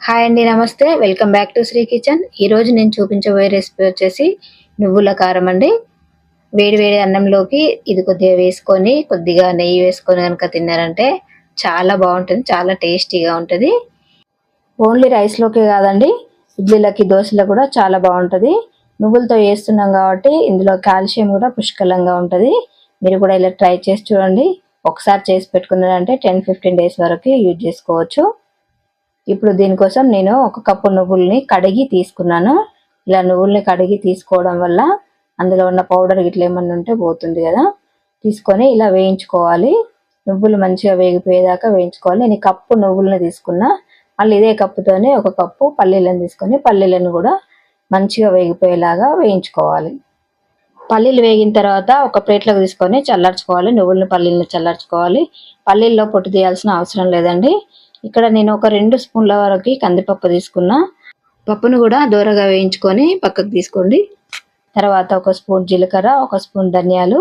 Hi అండి, నమస్తే. Welcome back to Sri kitchen. ఈరోజు నేను చూపించబోయే రెసిపీ వచ్చేసి నువ్వుల కారం అండి. వేడి వేడి అన్నంలోకి ఇది కొద్దిగా వేసుకొని కొద్దిగా నెయ్యి వేసుకొని కనుక తిన్నారంటే చాలా బాగుంటుంది, చాలా టేస్టీగా ఉంటుంది. ఓన్లీ రైస్లోకే కాదండి, ఇడ్లీలకి దోశలకు కూడా చాలా బాగుంటుంది. నువ్వులతో వేస్తున్నాం కాబట్టి ఇందులో కాల్షియం కూడా పుష్కలంగా ఉంటుంది. మీరు కూడా ఇలా ట్రై చేసి చూడండి. ఒకసారి చేసి పెట్టుకున్నారంటే 10-15 డేస్ వరకు యూజ్ చేసుకోవచ్చు. ఇప్పుడు దీనికోసం నేను 1 కప్పు నువ్వుల్ని కడిగి తీసుకున్నాను. ఇలా నువ్వుల్ని కడిగి తీసుకోవడం వల్ల అందులో ఉన్న పౌడర్ గిట్ల ఏమన్నా ఉంటే పోతుంది కదా. తీసుకొని ఇలా వేయించుకోవాలి. నువ్వులు మంచిగా వేగిపోయేదాకా వేయించుకోవాలి. నేను కప్పు నువ్వుల్ని తీసుకున్నా. మళ్ళీ ఇదే కప్పుతోనే 1 కప్పు పల్లీలను తీసుకొని పల్లీలను కూడా మంచిగా వేగిపోయేలాగా వేయించుకోవాలి. పల్లీలు వేగిన తర్వాత ఒక ప్లేట్లోకి తీసుకొని చల్లార్చుకోవాలి. నువ్వులను పల్లీలను చల్లార్చుకోవాలి. పల్లీల్లో పొట్టు తీయాల్సిన అవసరం లేదండి. ఇక్కడ నేను ఒక 2 స్పూన్ల వరకు కందిపప్పు తీసుకున్నా. పప్పును కూడా దూరగా వేయించుకొని పక్కకు తీసుకోండి. తర్వాత 1 స్పూన్ జీలకర్ర, 1 స్పూన్ ధనియాలు,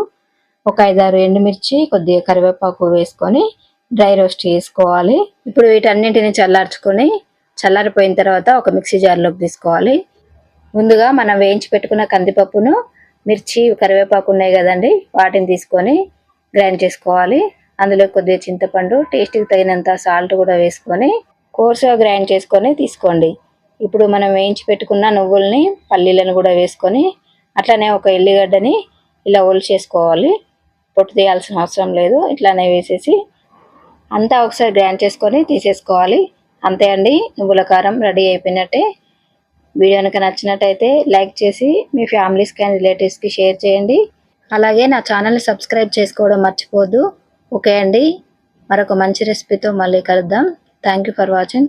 ఒక 5-6 ఎండుమిర్చి, కొద్దిగా కరివేపాకు వేసుకొని డ్రై రోస్ట్ చేసుకోవాలి. ఇప్పుడు వీటన్నింటిని చల్లార్చుకొని చల్లారిపోయిన తర్వాత ఒక మిక్సీ జార్లోకి తీసుకోవాలి. ముందుగా మనం వేయించి పెట్టుకున్న కందిపప్పును, మిర్చి, కరివేపాకు ఉన్నాయి కదండి, వాటిని తీసుకొని గ్రైండ్ చేసుకోవాలి. అందులో కొద్దిగా చింతపండు, టేస్ట్కి తగినంత సాల్ట్ కూడా వేసుకొని కోర్సుగా గ్రైండ్ చేసుకొని తీసుకోండి. ఇప్పుడు మనం వేయించి పెట్టుకున్న నువ్వుల్ని, పల్లీలను కూడా వేసుకొని అట్లనే ఒక ఎల్లిగడ్డని ఇలా ఒలిచేసుకోవాలి. పొట్టు తీయాల్సిన అవసరం లేదు. ఇట్లానే వేసేసి అంతా ఒకసారి గ్రైండ్ చేసుకొని తీసేసుకోవాలి. అంతే అండి, నువ్వుల కారం రెడీ అయిపోయినట్టే. వీడియో కనుక నచ్చినట్టయితే లైక్ చేసి మీ ఫ్యామిలీస్కి అండ్ రిలేటివ్స్కి షేర్ చేయండి. అలాగే నా ఛానల్ని సబ్స్క్రైబ్ చేసుకోవడం మర్చిపోవద్దు. ఓకే అండి, మరొక మంచి రెసిపీతో మళ్ళీ కలుద్దాం. Thank you for watching.